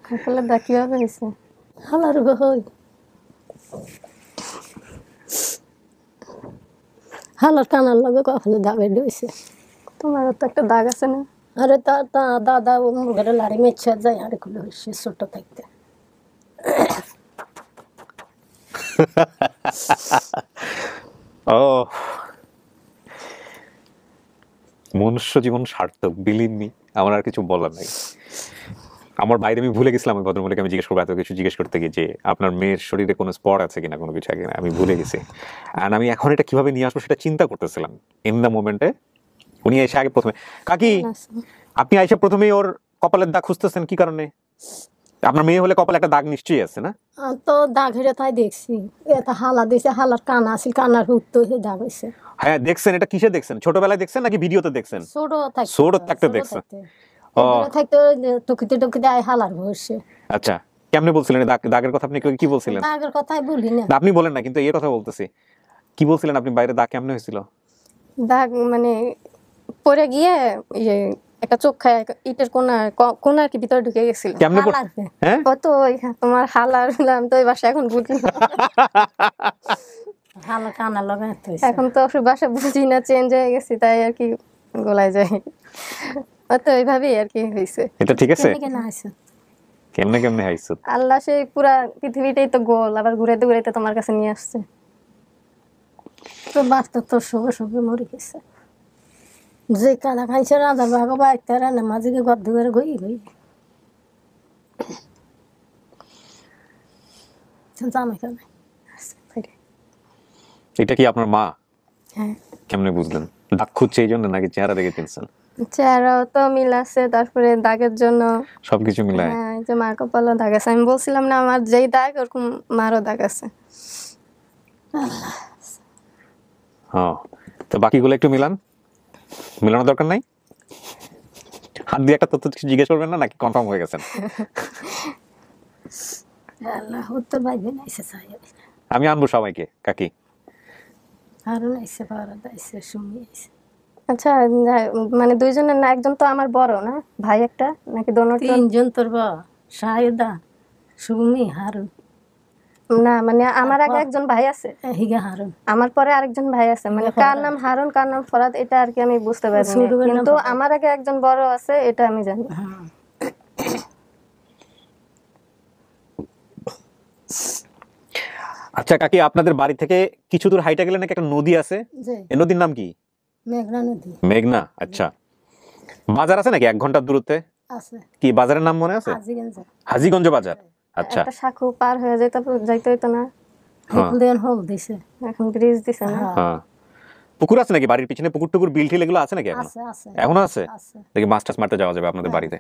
কপালে দা কিভাবে হয়েছে? হালার গো হই, হালার কানার লগে কপালে দাগ হয়েছে। তোমার তো একটা দাগ আছে না? আরে তা দাদা ঘরে লাড়ি মেচ্ছা যায়, আরে খুলে হয়েছে ছোট থাকতে। ও, মনুষ্য জীবন সার্থক, বিলিভ মি, আমার আর কিছু বলার নাই। আমার বাইরে আমি ভুলে গেছিলাম ওই ভদ্রমহিলাকে আমি জিজ্ঞেস করবো, এত কিছু জিজ্ঞেস করতে গিয়ে যে আপনার মেয়ের শরীরে কোনো স্পট আছে কিনা, কোনো কিছু আছে কিনা, আমি ভুলে গেছি। আর আমি এখন এটা কিভাবে নিয়ে আসবো সেটা চিন্তা করতেছিলাম ইন দ্য মোমেন্টে। উনি এসে আগে প্রথমে, কাকি আপনি এসে প্রথমেই ওর কপালের দাগ খুঁজতেছেন কি কারণে? আপনার মেয়ে হলে কপালে একটা দাগ নিশ্চয়ই আছে না? তো দাগ হেরে তাই দেখছি, এটা হালা দিয়েছে, হালার কানা আছিল, কানার হুত্তো হয়ে দাগ হয়েছে। হ্যাঁ দেখছেন, এটা কিসে দেখছেন? ছোটবেলায় দেখছেন নাকি ভিডিওতে দেখছেন? ছোট থাকতে দেখছেন। ও থাকতে টুকিতে টুকিতে আয় হালার বসে। আচ্ছা, কেমনে বলছিলেন দাগের কথা? আপনি কি বলছিলেন? দাগের কথাই বলি না। আপনি বলেন না, কিন্তু এর কথা বলতেছি। কি বলছিলেন আপনি? বাইরে দাগ কেমনে হয়েছিল? দাগ মানে পরে গিয়ে ইয়ে একটা চোখ খায় ইটের কোনা কি ভিতরে ঢুকে গেছিল। কেমনে? হ্যাঁ কত তোমার হালার নাম তো ওই বাসা এখন বুঝি না। হালা কানা লাগাতে এখন তো বাসা বুঝি না, চেঞ্জ হয়ে গেছি তাই আর কি গোলায় যায়। তো এইভাবেই আর কি হয়েছে। এটা ঠিক আছে? কেমনে কেমনে হাইছো? আল্লাহ সেই পুরা পৃথিবীটাই তো গোল, আবার ঘুরাইতে ঘুরাইতে তোমার কাছে নিয়ে আসছে। তো বাচ্চা তো সবে সবে মরে গেছে। যে কাদা খাইছে রাজা বাঘ বাইতে রান্না মাঝিকে গর্ধ করে গই গই জামাই কামাই। এটা কি আপনার মা? হ্যাঁ। কেমনে বুঝলেন? দাগ খুঁজছে এই জন্য নাকি চেহারা দেখে চিনছেন? চেহারাও তো মিল আছে, তারপরে দাগের জন্য সবকিছু মিলায়। হ্যাঁ, এই যে মার কপালও দাগ আছে। আমি বলছিলাম না আমার যেই দাগ ওরকম মারও দাগ আছে। হ্যাঁ, তো বাকিগুলো একটু মিলানোর দরকার নাই? হাত দিয়ে একটা তথ্য কিছু জিজ্ঞেস করবেন না, নাকি কনফার্ম হয়ে গেছেন? আল্লাহ উত্তর ভাই আইসে চাই আমি আনবো সবাইকে কাকি। হারুন আইসে, পাওয়ার আইসে, সুমি আইসে। আচ্ছা, মানে দুইজনের না, একজন তো আমার বড় না ভাই একটা, নাকি দোনোটা? তিনজন তোর বা শাহেদা, সুমি, হারুন। না মানে আমার আগে একজন ভাই আছে, হিগা হারুন। আমার পরে আরেকজন ভাই আছে, মানে কার নাম হারুন কার নাম ফরাদ এটা আর কি আমি বুঝতে পারিনি, ছোট ভাইয়ের নাম কিন্তু ফরাদ। আমার আগে একজন বড় আছে এটা আমি জানি। হ্যাঁ, আচ্ছা কাকি, আপনাদের বাড়ি থেকে কিছু দূর হাইটা গেলে নাকি একটা নদী আছে, জি এই নদীর নাম কি? মেঘনা নদী মেঘনা। আচ্ছা, বাজার আছে নাকি 1 ঘন্টার দূরত্বে? আছে, কি বাজারের নাম মনে আছে? আজিগঞ্জ। হাজীগঞ্জ বাজার। আচ্ছা, একটা শাখু পার হয়ে যাইতে হইতো না, হ্যাঁ। দেন হোল দিছে। এখন ব্রিজ দিছে না? হ্যাঁ, পুকুর আছে নাকি বাড়ির পিছনে? পুকুর টুকুর বিল ঠিল এগুলো আছে নাকি এখন? আছে আছে এখনো আছে? আছে। দেখি মাছ টাছ মারতে যাওয়া যাবে আপনাদের বাড়িতে।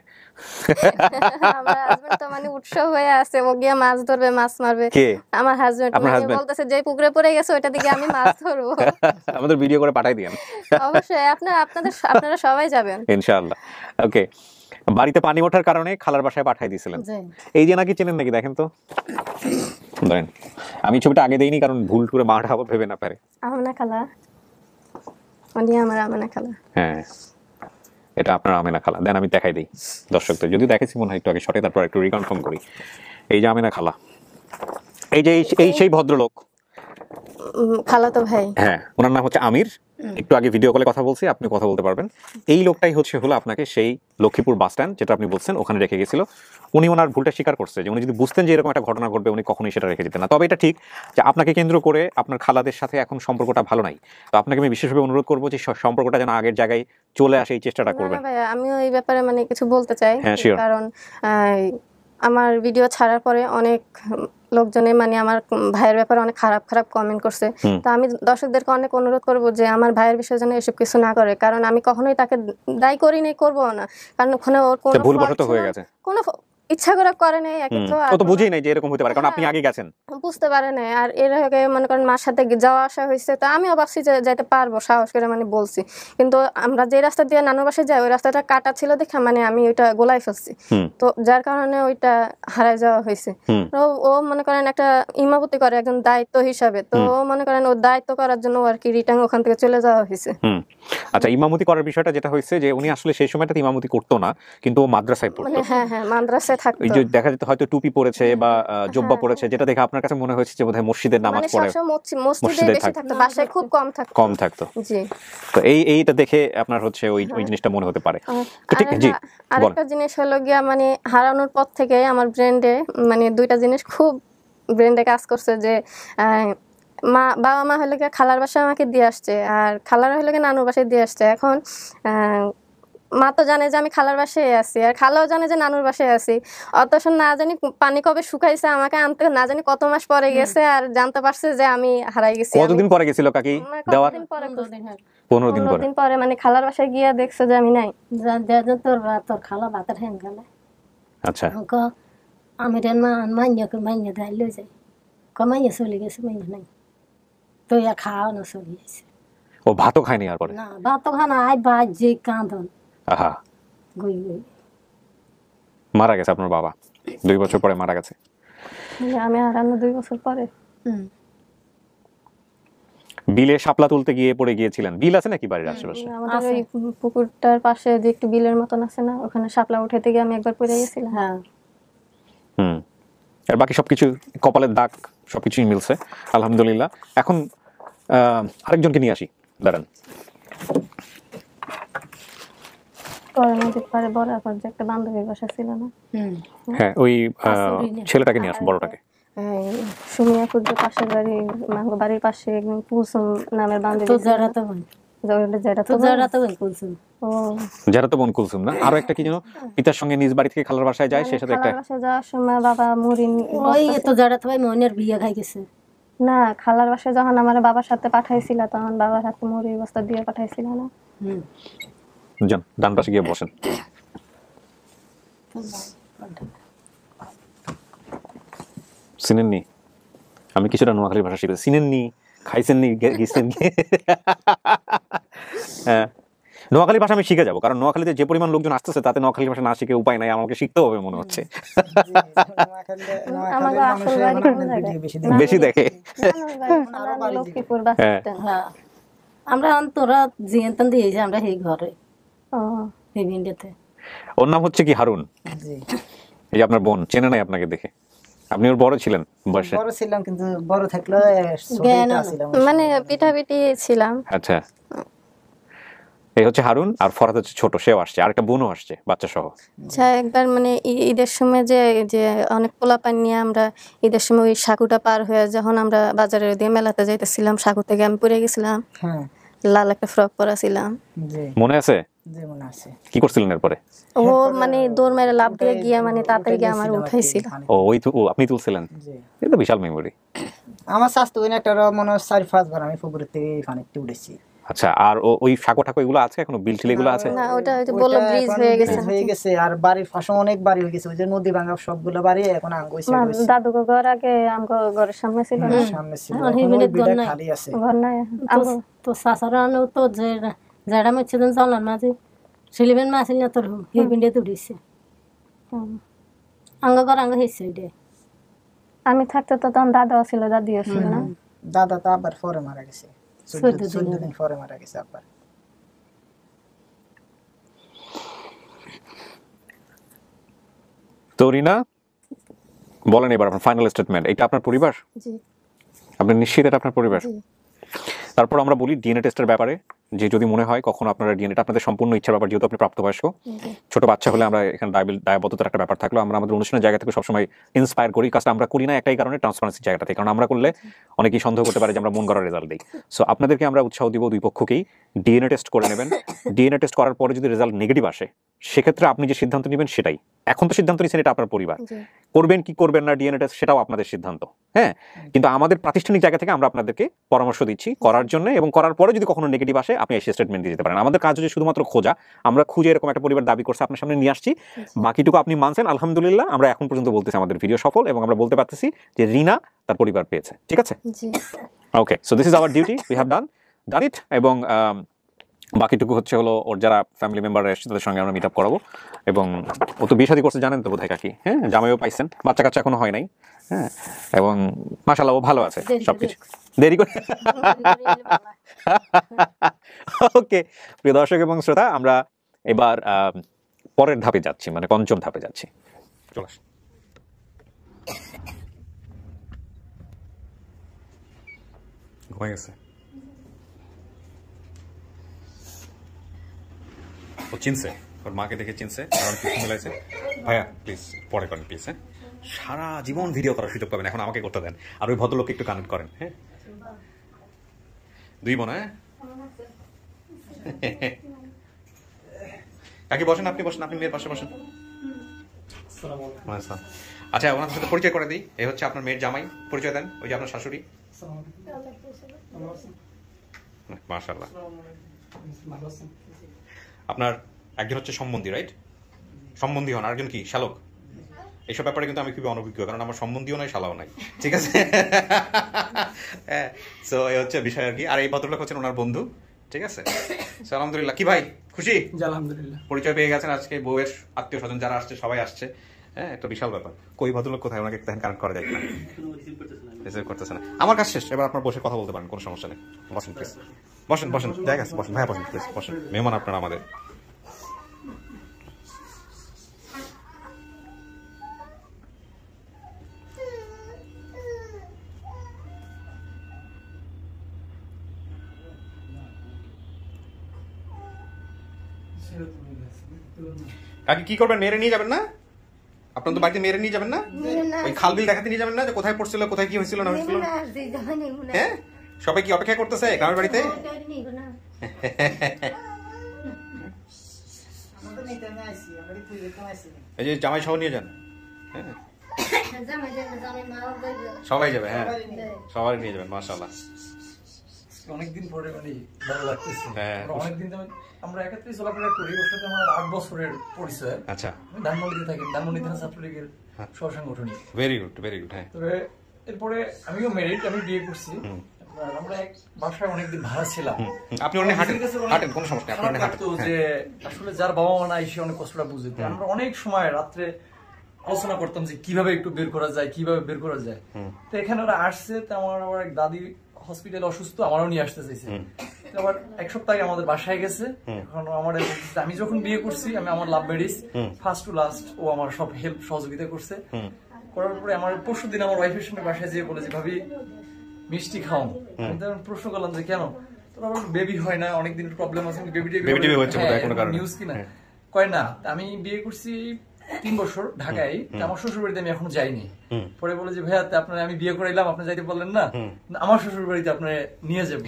আমার হাজবেন্ড তো মানে উৎসব হয়ে আছে, ও গিয়া মাছ ধরবে, মাছ মারবে। কে? আমার হাজবেন্ড আপনার মানে husband? বলতেছে যে পুকুরে পড়ে গেছে ওইটা দিকে আমি মাছ ধরবো। আমাদের ভিডিও করে পাঠাই দিয়েন অবশ্যই আপনারা সবাই যাবেন ইনশাআল্লাহ। ওকে, বাড়িতে পানি ওঠার কারণে খালার বাসায় পাঠাই দিয়েছিলেন। জি এই যে নাকি চেনেন নাকি, দেখেন তো, ধরেন আমি ছবিটা আগে দেইনি কারণ ভুল করে মা ঠাবো ভেবে না পারে। আমেনা খালা, উনি আমার আমেনা খালা। হ্যাঁ, এটা আপনার আমেনা খালা। দেন আমি দেখাই দিই দর্শকদের, যদি দেখেছি মনে হয় একটু আগে শটে, তারপর একটু রিকনফার্ম করি। এই যে আমেনা খালা, এই যে এই সেই ভদ্রলোক। খালা তো ভাই। হ্যাঁ, ওনার নাম হচ্ছে আমির। একটু আগে ভিডিও কলে কথা বলছি, আপনি কথা বলতে পারবেন। এই লোকটাই হলো আপনাকে সেই লক্ষ্মীপুর বাস স্ট্যান্ড যেটা আপনি বলছেন ওখানে রেখে গেছিল। উনি ওনার ভুলটা স্বীকার করছে যে উনি যদি বুঝতেন যে এরকম একটা ঘটনা ঘটবে উনি কখনোই সেটা রেখে যেতেন না। তবে এটা ঠিক যে আপনাকে কেন্দ্র করে আপনার খালাদের সাথে এখন সম্পর্কটা ভালো নাই। তো আপনাকে আমি বিশেষভাবে অনুরোধ করবো যে সম্পর্কটা যেন আগের জায়গায় চলে আসে, এই চেষ্টাটা না করবেন। না ভাইয়া, আমিও এই ব্যাপারে মানে কিছু বলতে চাই। হ্যাঁ, sure. কারণ আমার ভিডিও ছাড়ার পরে অনেক লোকজনে মানে আমার ভাইয়ের ব্যাপারে অনেক খারাপ খারাপ কমেন্ট করছে। তো আমি দর্শকদেরকে অনেক অনুরোধ করব যে আমার ভাইয়ের বিষয়ে যেন এসব কিছু না করে, কারণ আমি কখনোই তাকে দায়ী করি নাই, করবো না। কারণ ওখানে ওর কোনো ভুলবশত হয়ে গেছে, কোনো ইচ্ছা করে করে নাই। ও তো বুঝেই নাই যে এরকম হতে পারে, কারণ আপনি আগে গেছেন, বুঝতে পারে না। আর এর আগে মনে করেন মার সাথে যাওয়া আসা হয়েছে, তো আমিও ভাবছি যে যাইতে পারবো, সাহস করে মানে বলছি। কিন্তু আমরা যে রাস্তা দিয়ে নানুর বাসায় যাই ওই রাস্তাটা কাটা ছিল দেখে মানে আমি ওইটা গোলাই ফেলছি, তো যার কারণে ওইটা হারাই যাওয়া হয়েছে। ও মনে করেন একটা ইমামতি করে একজন দায়িত্ব হিসাবে, তো ও মনে করেন ওর দায়িত্ব করার জন্য আর কি রিটার্ন ওখান থেকে চলে যাওয়া হয়েছে। আচ্ছা, ইমামতি করার বিষয়টা যেটা হয়েছে যে উনি আসলে সেই সময়টাতে ইমামতি করতো না, কিন্তু ও মাদ্রাসায় পড়তো। মানে হ্যাঁ হ্যাঁ, মাদ্রাসায় থাকতো। এই যে দেখা যেত হয়তো টুপি পরেছে বা জুব্বা পরেছে, যেটা দেখে আপনার কাছে মনে হয়েছে যে বোধহয় মসজিদের নামাজ মানে পড়ে, মসজিদে বেশি থাকতো, বাসায় খুব কম থাকতো। জি, তো এইটা দেখে আপনার হচ্ছে ওই জিনিসটা মনে হতে পারে। তো ঠিক, জি আরেকটা জিনিস হলো গিয়া মানে হারানোর পর থেকে আমার ব্রেন্ডে মানে দুইটা জিনিস খুব ব্রেন্ডে কাজ করছে, যে বাবা মা হলে গিয়ে খালার বাসায় আমাকে দিয়ে আসছে, আর খালার হলে গিয়ে নানুর বাসায় দিয়ে আসছে। এখন মা তো জানে যে আমি খালার বাসায় আছি, আর খালাও জানে যে নানুর বাসায় আছি, অথচ না জানি পানি কবে শুকাইছে আমাকে আনতে না জানি কত মাস পরে গেছে, আর জানতে পারছে যে আমি হারাই গেছি। কতদিন পরে গেছিল কাকি দেওয়ার? 15 দিন পরে মানে খালার বাসায় গিয়া দেখছে যে আমি নাই। তোর খালা ভাতের হ্যাং গেলে। আচ্ছা, আমি মাইয়া দেয় লই যাই, মাইয়া চলে গেছে, মাইয়া নাই, তো আর খাওয়া না চলে গেছে। ও ভাতও খায়নি আর পরে? না, ভাত খানা আই বাজ যে কাঁদন। আহা, গই গই মারা গেছে আপনার বাবা 2 বছর পরে মারা গেছে। আমি হারানো 2 বছর পরে। বিলে শাপলা তুলতে গিয়ে পড়ে গিয়েছিলেন। বিল আছে নাকি বাড়ির আশেপাশে? আমাদের ওই পুকুরটার পাশে যে একটু বিলের মতন আছে না, ওখানে শাপলা উঠাতে গিয়ে আমি একবার পড়ে গেছিলাম। হ্যাঁ, আর বাকি সবকিছু কপালের দাগ সবকিছুই মিলছে আলহামদুলিল্লাহ। এখন আরেকজনকে নিয়ে আসি, দাঁড়ান। পরে বড় যে একটা বান্ধবীর বাসা ছিল না, হ্যাঁ, ওই ছেলেটাকে নিয়ে আসুন, বড়টাকে। সুমিয়াপুর যে পাশের বাড়ির পাশে একদম কুলসুম নামের বান্ধবী। যারা তো বোন কুলসুম না, আরো একটা কি যেন পিতার সঙ্গে নিজ বাড়ি থেকে খালার বাসায় যায়, সেই সাথে একটা যাওয়ার সময় বাবা মুড়িন মনের বিয়ে খাই গেছে না, খালার বাসায় যখন আমার বাবার সাথে পাঠাইছিল তখন বাবার হাতে মুড়ির বস্তা দিয়ে পাঠাইছিল না। যান ডান পাশে গিয়ে বসেন। চিনেননি? আমি কিছুটা নোয়াখালীর ভাষা শিখেছি। চিনেননি, খাইছেননি, গেছেন? হ্যাঁ, নোয়াখালী ভাষা আমি শিখে যাবো, কারণ নোয়াখালীতে যে পরিমাণ লোকজন আসতেছে তাতে নোয়াখালী ভাষা না শিখে উপায় নাই, আমাকে শিখতে হবে মনে হচ্ছে। বেশি দেখে। আমরা তোরা জিয়ান দিয়েছি আমরা এই ঘরে এই ভিন্ডিতে। ওর নাম হচ্ছে কি হারুন। এই যে আপনার বোন চেনে নাই আপনাকে দেখে, আপনি ওর বড় ছিলেন বয়সে? বড় ছিলাম কিন্তু বড় থাকলে মানে পিঠাপিঠি ছিলাম। আচ্ছা, এই হচ্ছে হারুন, আর ফরহাদ হচ্ছে ছোট, সেও আসছে, আর একটা বোনও আসছে বাচ্চা সহ। আচ্ছা, একবার মানে ঈদের সময় যে যে অনেক পোলাপান নিয়ে আমরা ঈদের সময় ওই সাকুটা পার হয়ে যখন আমরা বাজারের দিয়ে মেলাতে যাইতেছিলাম, সাকু থেকে আমি পরে গেছিলাম। হ্যাঁ, লাল একটা ফ্রক পরা ছিলাম, মনে আছে? জি মনে আছে। কি করছিলেন এরপরে? ও মানে দৌড় মেরে লাভ দিয়ে গিয়া মানে তাড়াতাড়ি গিয়ে আমার উঠাইছিল। ও ওই তো আপনি তুলছিলেন? এই তো বিশাল মেমোরি। আমার স্বাস্থ্য একটা মনে হয় 4-5 বার আমি পুকুরের থেকে পানিতে উঠেছি। আচ্ছা, আর ওই সাঁকো ঠাকো এগুলো আছে এখনো? বিল টিল এগুলো আছে? না, ওটা হয়তো বললো ব্রিজ হয়ে গেছে। আর বাড়ির পাশে অনেক বাড়ি হয়ে গেছে, ওই যে নদী ভাঙা সবগুলো বাড়ি এখন আঙ্গ হইছে। দাদু ঘর আগে আমগো ঘরের সামনে ছিল, সামনে ছিল, খালি আছে ঘর নাই। তো সাসারানো তো যারা মচ্ছে দেন চলার মাঝে সিলিবেন মাসিল না তোর এই ভিন্ডিতে উঠেছে আঙ্গ ঘর আঙ্গ হয়েছে। আমি থাকতে তো তখন দাদাও ছিল, দাদিও ছিল না। দাদা তো আবার পরে মারা গেছে, 14 দিন পরে মারা গেছে আবার। তো রিনা বলেন এবার আপনার ফাইনাল স্টেটমেন্ট। এটা আপনার পরিবার? জি। আপনি নিশ্চিত এটা আপনার পরিবার? তারপর আমরা বলি ডিএনএ টেস্টের ব্যাপারে, যে যদি মনে হয় কখনো আপনারা ডিএনএটা আপনাদের সম্পূর্ণ ইচ্ছার ব্যাপার, যেহেতু আপনি প্রাপ্তবয়স্ক, ছোট বাচ্চা হলে আমরা এখানে দায়বদ্ধতার একটা ব্যাপার থাকলো, আমরা আমাদের অনুষ্ঠানের জায়গা থেকে সবসময় ইন্সপায়ার করি। কাজটা আমরা করি না একটাই কারণে, ট্রান্সপারেন্সির জায়গাটা থেকে, কারণ আমরা করলে অনেকেই সন্দেহ করতে পারে যে আমরা মন গড়া রেজাল্ট দিই। সো আপনাদেরকে আমরা উৎসাহ দিব দুই পক্ষকেই ডিএনএ টেস্ট করে নেবেন। ডিএনএ টেস্ট করার পরে যদি রেজাল্ট নেগেটিভ আসে, সেক্ষেত্রে আপনি যে সিদ্ধান্ত নেবেন সেটাই। এখন তো সিদ্ধান্ত নিচ্ছেন এটা আপনার পরিবার, করবেন কি করবেন না ডিএনএ টেস্ট সেটাও আপনাদের সিদ্ধান্ত। হ্যাঁ, কিন্তু আমাদের প্রাতিষ্ঠানিক জায়গা থেকে আমরা আপনাদেরকে পরামর্শ দিচ্ছি করার জন্য, এবং করার পরে যদি কখনো নেগেটিভ আসে আপনি এসে স্টেটমেন্ট দিয়ে দিতে পারেন। আমাদের কাজ হচ্ছে শুধুমাত্র খোঁজা, আমরা খুঁজে এরকম একটা পরিবার দাবি করছে আপনার সামনে নিয়ে আসছি, বাকিটুকু আপনি মানছেন আলহামদুলিল্লাহ। আমরা এখন পর্যন্ত বলতেছি আমাদের ভিডিও সফল, এবং আমরা বলতে পারতেছি যে রিনা তার পরিবার পেয়েছে। ঠিক আছে? Okay, so this is our duty, we have done it. এবং বাকিটুকু হচ্ছে হলো ওর যারা ফ্যামিলি মেম্বার এসছে তাদের সঙ্গে আমরা মিট আপ করাবো। এবং ও তো বিয়ে শাদী করছে জানেন তো বোধহয় কাকি, হ্যাঁ, জামাইও পাইছেন, বাচ্চা কাচ্চা এখনো হয় নাই। হ্যাঁ, এবং মাশাআল্লাহ ও ভালো আছে সবকিছু, দেরি করে। ওকে, প্রিয় দর্শক এবং শ্রোতা, আমরা এবার পরের ধাপে যাচ্ছি, মানে পঞ্চম ধাপে যাচ্ছি। চলে আসুন। ঘুমাই গেছে ও, চিনছে ওর মাকে দেখে চিনছে, কারণ কিছু মিলাইছে। ভাইয়া প্লিজ পরে করেন প্লিজ। হ্যাঁ, সারা জীবন ভিডিও করার সুযোগ পাবেন, এখন আমাকে করতে দেন। আর ওই ভদ্রলোককে একটু কানেক্ট করেন। হ্যাঁ, দুই বোন। হ্যাঁ, কাকি বসেন, আপনি বসেন, আপনি মেয়ের পাশে বসেন। আচ্ছা, ওনাদের সাথে পরিচয় করে দিই। এই হচ্ছে আপনার মেয়ের জামাই, পরিচয় দেন। ওই যে আপনার শাশুড়ি। মাশাআল্লাহ। আপনার একজন হচ্ছে সম্বন্ধী, রাইট? সম্বন্ধী হন, আরেকজন কি শালক? এইসব ব্যাপারে কিন্তু আমি খুবই অনভিজ্ঞ, কারণ আমার সম্বন্ধীও নাই, শালাও নাই। ঠিক আছে? হ্যাঁ, সো এই হচ্ছে বিষয় আর কি। আর এই ভদ্রলোক হচ্ছেন ওনার বন্ধু। ঠিক আছে? আলহামদুলিল্লাহ। কি ভাই খুশি? আলহামদুলিল্লাহ, পরিচয় পেয়ে গেছেন। আজকে বউয়ের আত্মীয় স্বজন যারা আসছে সবাই আসছে। হ্যাঁ, একটা বিশাল ব্যাপার। কই ভদ্রলোক কোথায়? ওনাকে কানেক্ট করা যায় না, রিসিভ করতেছে না। আমার কাজ শেষ, এবার আপনার বসে কথা বলতে পারেন, কোনো সমস্যা নেই। বসেন প্লিজ, বসেন বসেন, জায়গা আছে, বসেন ভাইয়া, বসেন প্লিজ, বসেন। মেহমান আপনারা আমাদের। কাকি কি করবেন? মেরে নিয়ে যাবেন না? আপনার তো বাড়িতে মেরে নিয়ে যাবেন না? ওই খাল বিল দেখাতে নিয়ে যাবেন না, যে কোথায় পড়ছিল, কোথায় কি হয়েছিল না হয়েছিল? হ্যাঁ, সবাই কি অপেক্ষা করতেছে গ্রামের বাড়িতে? এই যে জামাই সহ নিয়ে যান। হ্যাঁ, সবাই যাবে। হ্যাঁ, সবাই নিয়ে যাবেন। মাশাআল্লাহ। অনেকদিন পরে মানে ভালো লাগতেছে। হ্যাঁ। আমরা অনেকদিন আমরা একত্রে চলাফেরা করি, ওর সাথে আমার 8 বছরের পরিচয়। আচ্ছা, আমি ধানমন্ডিতে থাকি, ধানমন্ডি থানা ছাত্রলীগের সহসাংগঠনিক। Very good, very good. হ্যাঁ, তবে এরপরে আমিও ম্যারিড, আমি বিয়ে করছি। আর আমরা এক বাসায় অনেকদিন ভাড়া ছিলাম। আপনি অনেক হাঁটেন, হাঁটেন, কোনো সমস্যা নেই, আপনি অনেক খারাপ হাঁটেন। লাগতো যে আসলে যার বাবা মা নাই সে অনেক কষ্টটা বুঝে। আমরা অনেক সময় রাত্রে আলোচনা করতাম যে কিভাবে একটু বের করা যায়, কিভাবে বের করা যায়। তো এখানে ওরা আসছে, তো আমার আবার এক দাদি হসপিটালে অসুস্থ, আমারও নিয়ে আসতে চাইছে। তো আবার এক সপ্তাহ আগে আমাদের বাসায় গেছে। এখন আমার আমি যখন বিয়ে করছি, আমি আমার love marriage first to last, ও আমার সব হেল্প সহযোগিতা করছে। করার পরে আমার পরশুদিন আমার ওয়াইফের সঙ্গে বাসায় যেয়ে বলে যে ভাবি মিষ্টি খাও। আমি তখন প্রশ্ন করলাম যে কেন, তোর আবার বেবি হয় না, অনেকদিন প্রবলেম আছে, বেবি হচ্ছে কোনো কারণে নিউজ কিনা কয় না। আমি বিয়ে করছি 3 বছর ঢাকায়, আমার শ্বশুর বাড়িতে আমি এখনো যাইনি। পরে বলে যে ভাইয়া আপনার আমি বিয়ে করাইলাম, আপনি যাইতে বললেন না, আমার শ্বশুর বাড়িতে আপনার নিয়ে যাবো।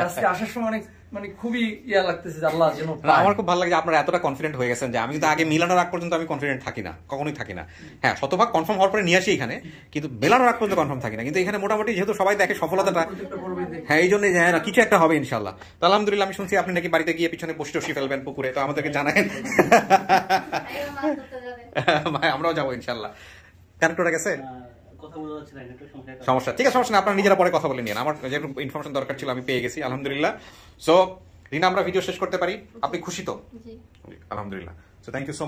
আজকে আসার সময় অনেক মানে খুবই ইয়া লাগতেছে যে আল্লাহ যেন। আমার খুব ভালো লাগে যে আপনারা এতটা কনফিডেন্ট হয়ে গেছেন যে আমি কিন্তু আগে মিলানোর আগ পর্যন্ত আমি কনফিডেন্ট থাকি না, কখনোই থাকি না। হ্যাঁ, শতভাগ কনফার্ম হওয়ার পরে নিয়ে আসি এখানে, কিন্তু মেলানোর আগ পর্যন্ত কনফার্ম থাকি না। কিন্তু এখানে মোটামুটি যেহেতু সবাই দেখে সফলতাটা, হ্যাঁ এই জন্যই হ্যাঁ না কিছু একটা হবে ইনশাল্লাহ। তো আলহামদুলিল্লাহ, আমি শুনছি আপনি নাকি বাড়িতে গিয়ে পিছনে বসে ফেলবেন পুকুরে, তো আমাদেরকে জানাবেন। আমরাও যাবো ইনশাল্লাহ। কানেক্ট হয়ে গেছে সমস্যা, ঠিক আছে, সমস্যা না, আপনারা নিজেরা পরে কথা বলে নিন। আমার যে ইনফরমেশন দরকার ছিল আমি পেয়ে গেছি আলহামদুলিল্লাহ। সো রিনা, আমরা ভিডিও শেষ করতে পারি? আপনি খুশি তো? আলহামদুলিল্লাহ। So thank you so